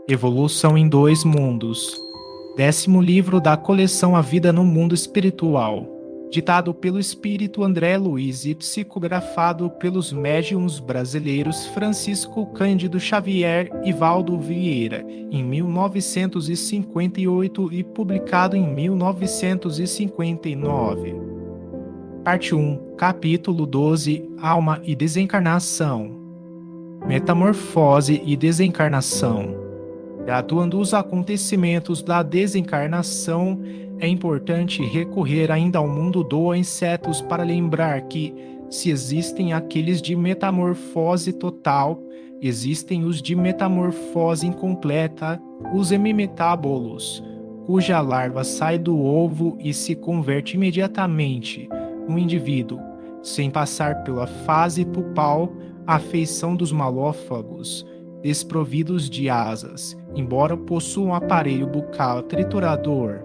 Evolução em Dois Mundos. 10º livro da coleção A Vida no Mundo Espiritual. Ditado pelo espírito André Luiz e psicografado pelos médiuns brasileiros Francisco Cândido Xavier e Valdo Vieira, em 1958 e publicado em 1959. Parte 1, capítulo 12, Alma e Desencarnação. Metamorfose e desencarnação. Atuando os acontecimentos da desencarnação, é importante recorrer ainda ao mundo dos insetos para lembrar que, se existem aqueles de metamorfose total, existem os de metamorfose incompleta, os hemimetábolos, cuja larva sai do ovo e se converte imediatamente no indivíduo, sem passar pela fase pupal, a feição dos malófagos, desprovidos de asas, embora possuam um aparelho bucal triturador,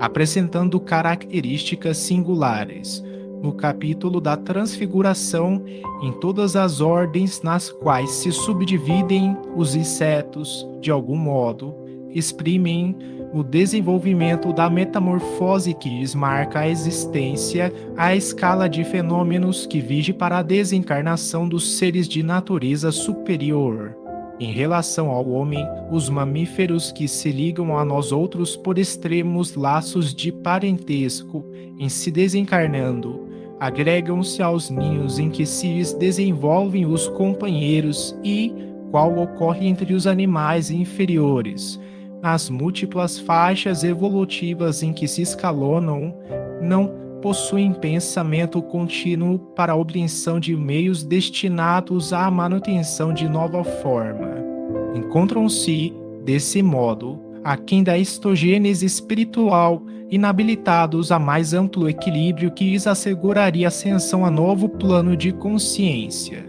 apresentando características singulares. No capítulo da transfiguração, em todas as ordens nas quais se subdividem os insetos, de algum modo, exprimem o desenvolvimento da metamorfose que lhes marca a existência, a escala de fenômenos que vige para a desencarnação dos seres de natureza superior. Em relação ao homem, os mamíferos que se ligam a nós outros por extremos laços de parentesco, em se desencarnando, agregam-se aos ninhos em que se lhes desenvolvem os companheiros e, qual ocorre entre os animais inferiores, as múltiplas faixas evolutivas em que se escalonam, não possuem pensamento contínuo para a obtenção de meios destinados à manutenção de nova forma. Encontram-se, desse modo, aquém da histogênese espiritual, inabilitados a mais amplo equilíbrio que lhes asseguraria ascensão a novo plano de consciência.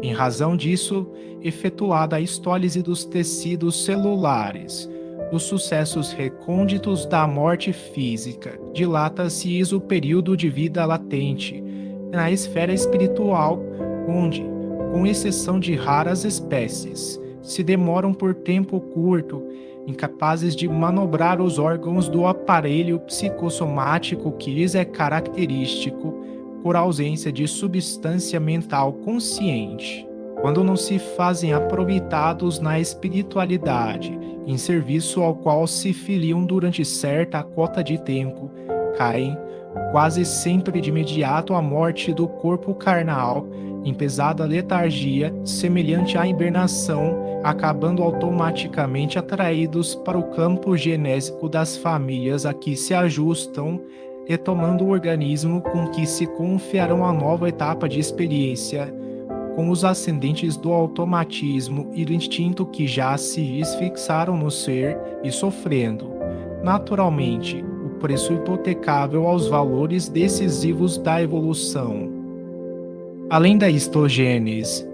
Em razão disso, efetuada a histólise dos tecidos celulares, os sucessos recônditos da morte física, dilata-se o período de vida latente na esfera espiritual, onde, com exceção de raras espécies, se demoram por tempo curto, incapazes de manobrar os órgãos do aparelho psicossomático que lhes é característico, por ausência de substância mental consciente. Quando não se fazem aproveitados na espiritualidade, em serviço ao qual se filiam durante certa cota de tempo, caem, quase sempre de imediato à morte do corpo carnal, em pesada letargia, semelhante à hibernação, acabando automaticamente atraídos para o campo genésico das famílias a que se ajustam, e tomando o organismo com que se confiarão a nova etapa de experiência, com os ascendentes do automatismo e do instinto que já se lhes fixaram no ser e sofrendo, naturalmente, o preço hipotecável aos valores decisivos da evolução. Além da histogênese,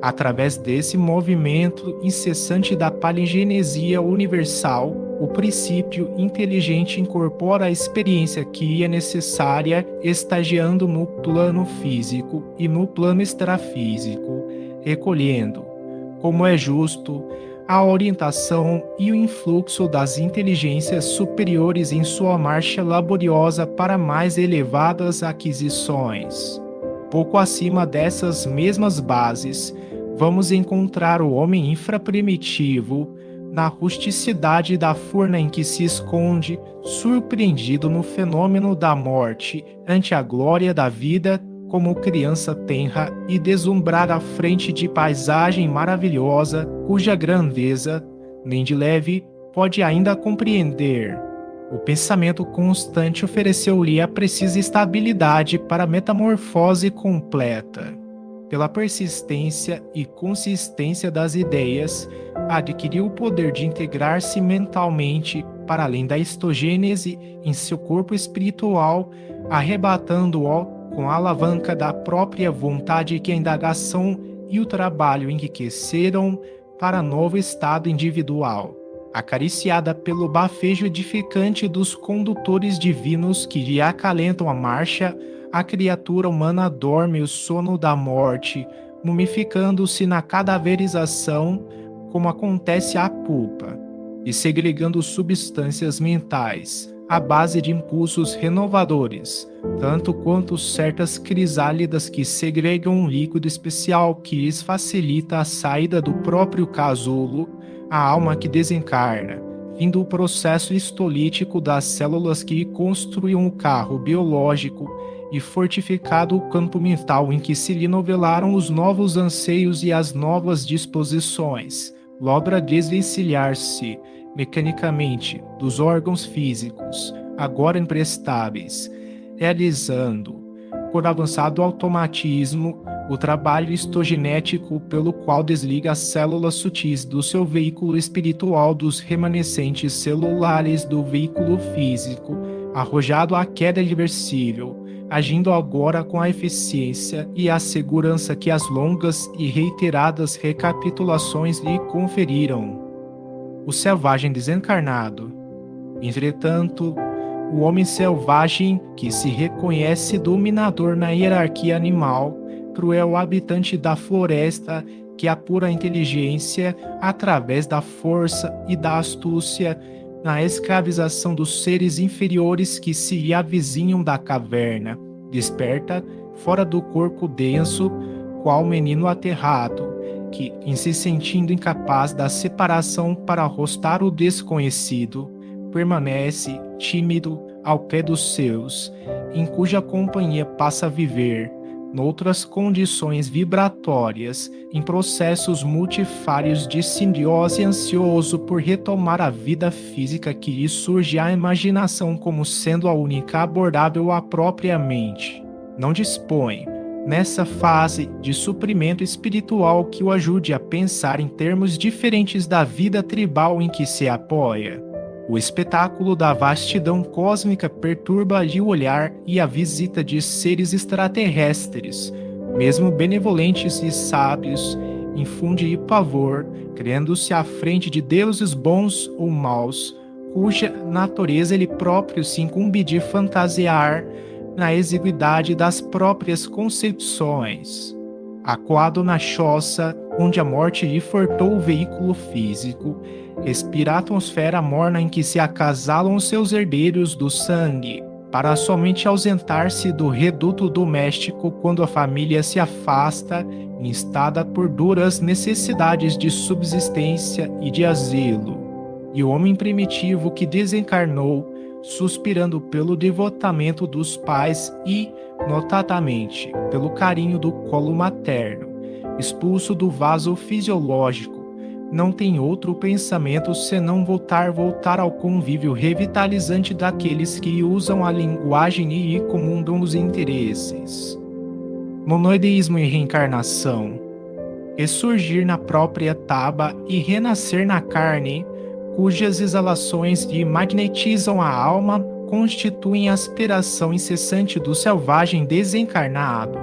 através desse movimento incessante da palingenesia universal, o princípio inteligente incorpora a experiência que é necessária, estagiando no plano físico e no plano extrafísico, recolhendo, como é justo, a orientação e o influxo das inteligências superiores em sua marcha laboriosa para mais elevadas aquisições. Pouco acima dessas mesmas bases, vamos encontrar o homem infraprimitivo, na rusticidade da furna em que se esconde, surpreendido no fenômeno da morte, ante a glória da vida, como criança tenra e deslumbrar à frente de paisagem maravilhosa, cuja grandeza, nem de leve, pode ainda compreender. O pensamento constante ofereceu-lhe a precisa estabilidade para a metamorfose completa. Pela persistência e consistência das ideias, adquiriu o poder de integrar-se mentalmente para além da histogênese em seu corpo espiritual, arrebatando-o com a alavanca da própria vontade que a indagação e o trabalho enriqueceram para novo estado individual. Acariciada pelo bafejo edificante dos condutores divinos que lhe acalentam a marcha, a criatura humana dorme o sono da morte, mumificando-se na cadaverização, como acontece à pulpa, e segregando substâncias mentais à base de impulsos renovadores, tanto quanto certas crisálidas que segregam um líquido especial que lhes facilita a saída do próprio casulo, a alma que desencarna, fim do processo histolítico das células que construíam o carro biológico e fortificado o campo mental em que se lhe novelaram os novos anseios e as novas disposições, logra desvencilhar-se mecanicamente dos órgãos físicos, agora imprestáveis, realizando, por avançado automatismo, o trabalho histogenético pelo qual desliga as células sutis do seu veículo espiritual dos remanescentes celulares do veículo físico, arrojado à queda irreversível, agindo agora com a eficiência e a segurança que as longas e reiteradas recapitulações lhe conferiram. O selvagem desencarnado. Entretanto, o homem selvagem, que se reconhece dominador na hierarquia animal, cruel habitante da floresta, que apura a inteligência através da força e da astúcia na escravização dos seres inferiores que se lhe avizinham da caverna, desperta fora do corpo denso, qual menino aterrado, que, em se sentindo incapaz da separação para arrostar o desconhecido, permanece tímido ao pé dos seus, em cuja companhia passa a viver, noutras condições vibratórias, em processos multifários de simbiose, ansioso por retomar a vida física que lhe surge à imaginação como sendo a única abordável à própria mente. Não dispõe, nessa fase, de suprimento espiritual que o ajude a pensar em termos diferentes da vida tribal em que se apoia. O espetáculo da vastidão cósmica perturba-lhe o olhar e a visita de seres extraterrestres, mesmo benevolentes e sábios, infunde-lhe pavor, criando-se à frente de deuses bons ou maus, cuja natureza ele próprio se incumbe de fantasiar na exiguidade das próprias concepções. Acuado na choça, onde a morte lhe furtou o veículo físico, respira a atmosfera morna em que se acasalam os seus herdeiros do sangue, para somente ausentar-se do reduto doméstico quando a família se afasta, instada por duras necessidades de subsistência e de asilo. E o homem primitivo que desencarnou, suspirando pelo devotamento dos pais e, notadamente, pelo carinho do colo materno, expulso do vaso fisiológico, não tem outro pensamento senão voltar ao convívio revitalizante daqueles que usam a linguagem e comungam os interesses. Monoideísmo e reencarnação. Ressurgir na própria taba e renascer na carne, cujas exalações lhe magnetizam a alma, constituem a aspiração incessante do selvagem desencarnado.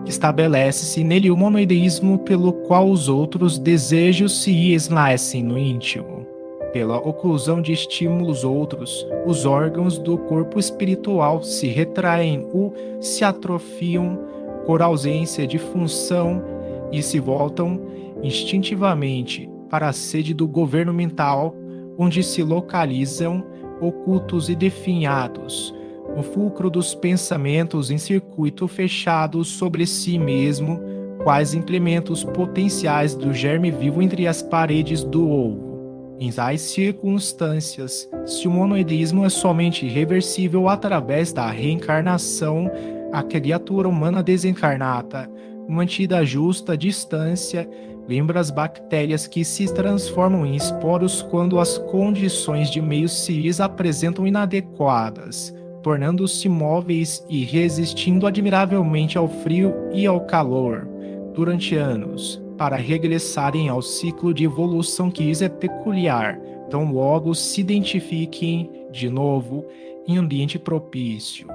Estabelece-se nele o monoideísmo pelo qual os outros desejos se esnaecem no íntimo. Pela oclusão de estímulos outros, os órgãos do corpo espiritual se retraem ou se atrofiam por ausência de função e se voltam instintivamente para a sede do governo mental, onde se localizam, ocultos e definhados, no fulcro dos pensamentos em circuito fechado sobre si mesmo, quais implementos potenciais do germe vivo entre as paredes do ovo. Em tais circunstâncias, se o monoideísmo é somente reversível através da reencarnação, a criatura humana desencarnada, mantida a justa distância, lembra as bactérias que se transformam em esporos quando as condições de meio se lhes apresentam inadequadas, tornando-se móveis e resistindo admiravelmente ao frio e ao calor, durante anos, para regressarem ao ciclo de evolução que lhes é peculiar, tão logo se identifiquem, de novo, em ambiente propício.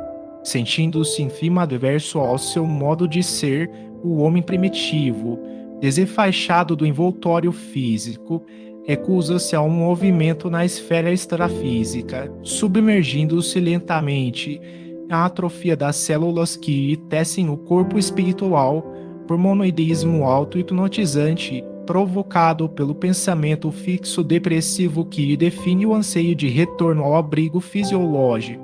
Sentindo-se em clima adverso ao seu modo de ser, o homem primitivo, desenfaixado do envoltório físico, recusa-se a um movimento na esfera extrafísica, submergindo-se lentamente na atrofia das células que tecem o corpo espiritual por monoideísmo auto-hipnotizante provocado pelo pensamento fixo depressivo que define o anseio de retorno ao abrigo fisiológico.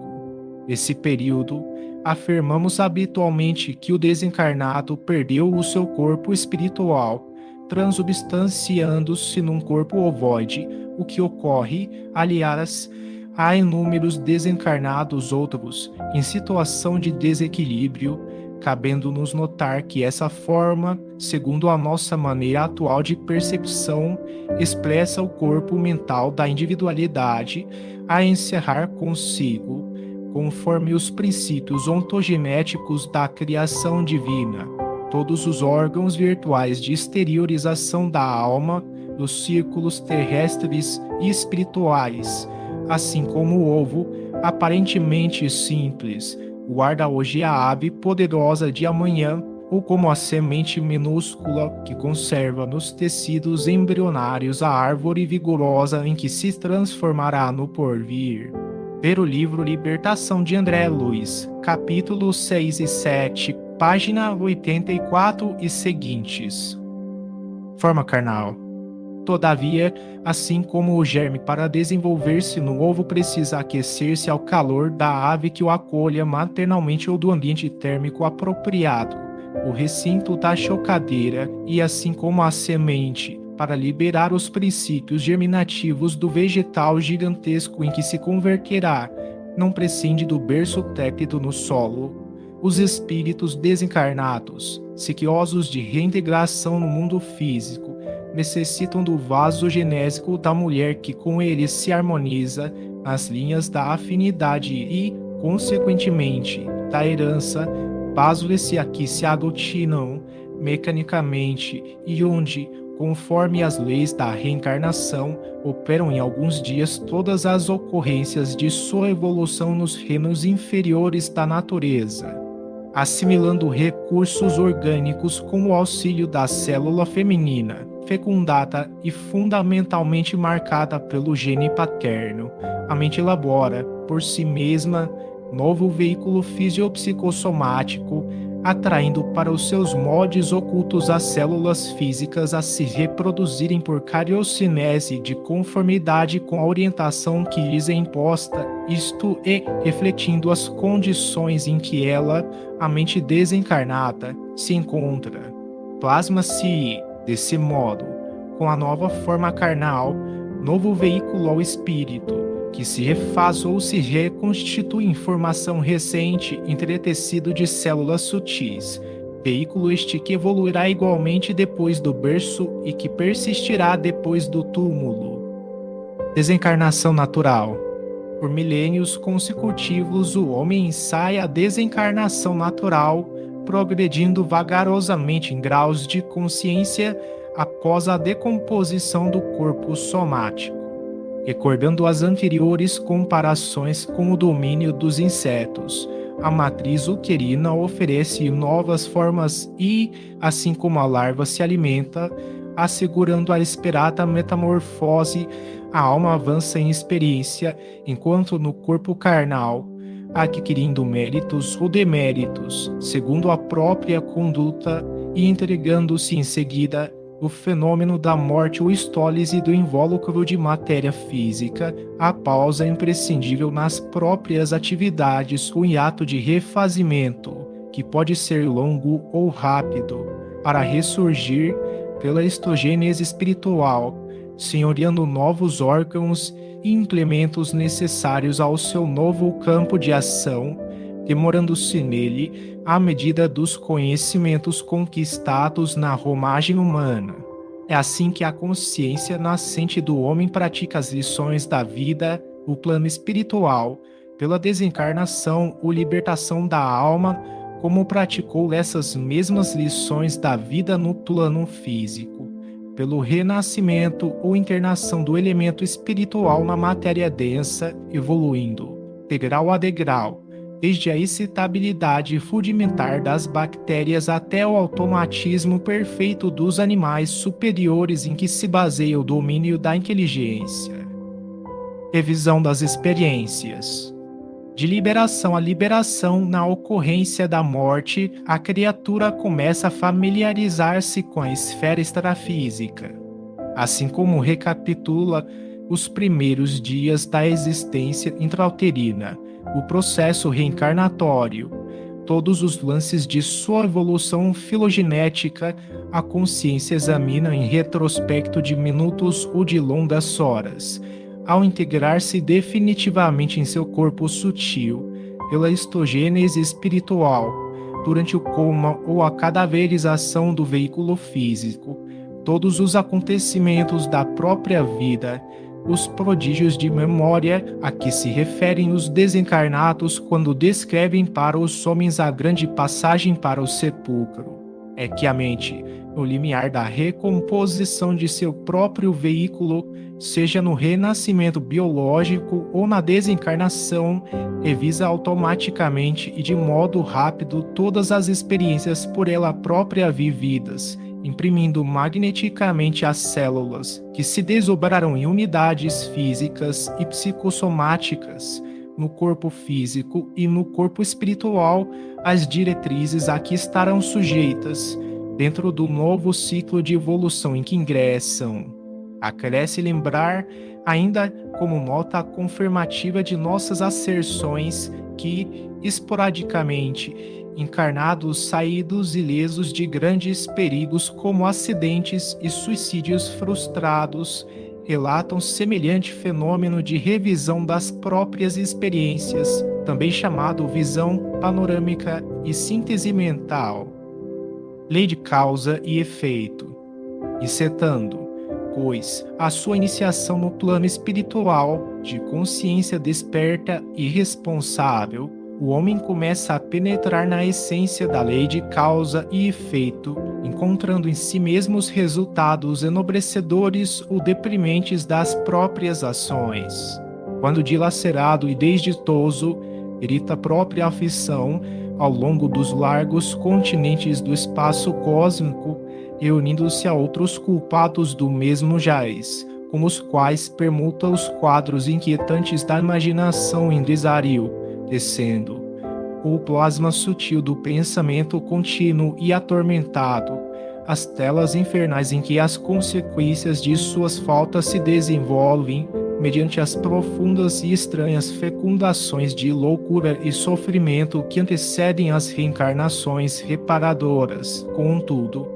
Nesse período, afirmamos habitualmente que o desencarnado perdeu o seu corpo espiritual, transubstanciando-se num corpo ovoide, o que ocorre, aliás, há inúmeros desencarnados outros em situação de desequilíbrio, cabendo-nos notar que essa forma, segundo a nossa maneira atual de percepção, expressa o corpo mental da individualidade a encerrar consigo, conforme os princípios ontogenéticos da criação divina, todos os órgãos virtuais de exteriorização da alma dos círculos terrestres e espirituais, assim como o ovo, aparentemente simples, guarda hoje a ave poderosa de amanhã, ou como a semente minúscula que conserva nos tecidos embrionários a árvore vigorosa em que se transformará no porvir. Ver o livro Libertação de André Luiz, capítulos 6 e 7, página 84 e seguintes. Forma carnal. Todavia, assim como o germe para desenvolver-se no ovo precisa aquecer-se ao calor da ave que o acolha maternalmente ou do ambiente térmico apropriado, o recinto da chocadeira e assim como a semente, para liberar os princípios germinativos do vegetal gigantesco em que se converterá, não prescinde do berço técnico no solo. Os espíritos desencarnados, sequiosos de reintegração no mundo físico, necessitam do vaso genésico da mulher que com eles se harmoniza nas linhas da afinidade e, consequentemente, da herança, vasos a que se aglutinam mecanicamente e onde, conforme as leis da reencarnação, operam em alguns dias todas as ocorrências de sua evolução nos reinos inferiores da natureza, assimilando recursos orgânicos com o auxílio da célula feminina, fecundada e fundamentalmente marcada pelo gene paterno. A mente elabora, por si mesma, novo veículo fisiopsicossomático, atraindo para os seus moldes ocultos as células físicas a se reproduzirem por cariocinese de conformidade com a orientação que lhes é imposta, isto é, refletindo as condições em que ela, a mente desencarnada, se encontra. Plasma-se, desse modo, com a nova forma carnal, novo veículo ao espírito, que se refaz ou se reconstitui em formação recente entretecido de células sutis, veículo este que evoluirá igualmente depois do berço e que persistirá depois do túmulo. Desencarnação natural. Por milênios consecutivos, o homem ensaia a desencarnação natural, progredindo vagarosamente em graus de consciência após a decomposição do corpo somático, recordando as anteriores comparações com o domínio dos insetos. A matriz uterina oferece novas formas e, assim como a larva se alimenta, assegurando a esperada metamorfose, a alma avança em experiência, enquanto no corpo carnal, adquirindo méritos ou deméritos, segundo a própria conduta e entregando-se em seguida o fenômeno da morte ou estólise do invólucro de matéria física, a pausa imprescindível nas próprias atividades, o hiato de refazimento, que pode ser longo ou rápido, para ressurgir pela histogênese espiritual, senhoreando novos órgãos e implementos necessários ao seu novo campo de ação, demorando-se nele à medida dos conhecimentos conquistados na romagem humana. É assim que a consciência nascente do homem pratica as lições da vida, o plano espiritual, pela desencarnação ou libertação da alma, como praticou essas mesmas lições da vida no plano físico, pelo renascimento ou internação do elemento espiritual na matéria densa, evoluindo, degrau a degrau, desde a excitabilidade rudimentar das bactérias até o automatismo perfeito dos animais superiores em que se baseia o domínio da inteligência. Revisão das experiências. De liberação a liberação, na ocorrência da morte, a criatura começa a familiarizar-se com a esfera extrafísica. Assim como recapitula os primeiros dias da existência intrauterina, o processo reencarnatório, todos os lances de sua evolução filogenética, a consciência examina em retrospecto de minutos ou de longas horas, ao integrar-se definitivamente em seu corpo sutil, pela histogênese espiritual, durante o coma ou a cadaverização do veículo físico, todos os acontecimentos da própria vida, os prodígios de memória a que se referem os desencarnados quando descrevem para os homens a grande passagem para o sepulcro. É que a mente, no limiar da recomposição de seu próprio veículo, seja no renascimento biológico ou na desencarnação, revisa automaticamente e de modo rápido todas as experiências por ela própria vividas, imprimindo magneticamente as células, que se desdobraram em unidades físicas e psicossomáticas, no corpo físico e no corpo espiritual, as diretrizes a que estarão sujeitas, dentro do novo ciclo de evolução em que ingressam. Acresce lembrar, ainda como nota confirmativa de nossas asserções, que, esporadicamente, encarnados saídos ilesos de grandes perigos como acidentes e suicídios frustrados, relatam semelhante fenômeno de revisão das próprias experiências, também chamado visão panorâmica e síntese mental. Lei de causa e efeito. Encetando, pois, a sua iniciação no plano espiritual, de consciência desperta e responsável, o homem começa a penetrar na essência da lei de causa e efeito, encontrando em si mesmo os resultados enobrecedores ou deprimentes das próprias ações. Quando dilacerado e desditoso, grita a própria aflição ao longo dos largos continentes do espaço cósmico, reunindo-se a outros culpados do mesmo jaz, com os quais permuta os quadros inquietantes da imaginação em desvario, descendo o plasma sutil do pensamento contínuo e atormentado, as telas infernais em que as consequências de suas faltas se desenvolvem, mediante as profundas e estranhas fecundações de loucura e sofrimento que antecedem as reencarnações reparadoras. Contudo,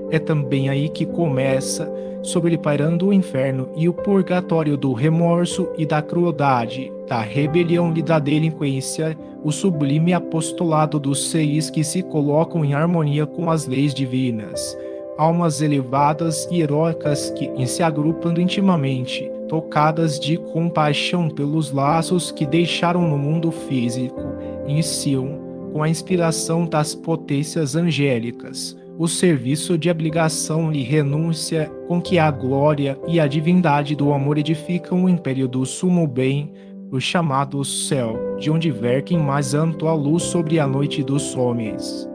é também aí que começa, sobrepairando o inferno e o purgatório do remorso e da crueldade, da rebelião e da delinquência, o sublime apostolado dos seres que se colocam em harmonia com as leis divinas. Almas elevadas e heróicas que, se agrupando intimamente, tocadas de compaixão pelos laços que deixaram no mundo físico, iniciam, com a inspiração das potências angélicas, o serviço de abnegação e renúncia com que a glória e a divindade do amor edificam o império do sumo bem, o chamado céu, de onde vertem mais ampla luz sobre a noite dos homens.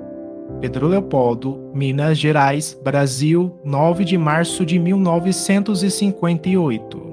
Pedro Leopoldo, Minas Gerais, Brasil, 9 de março de 1958.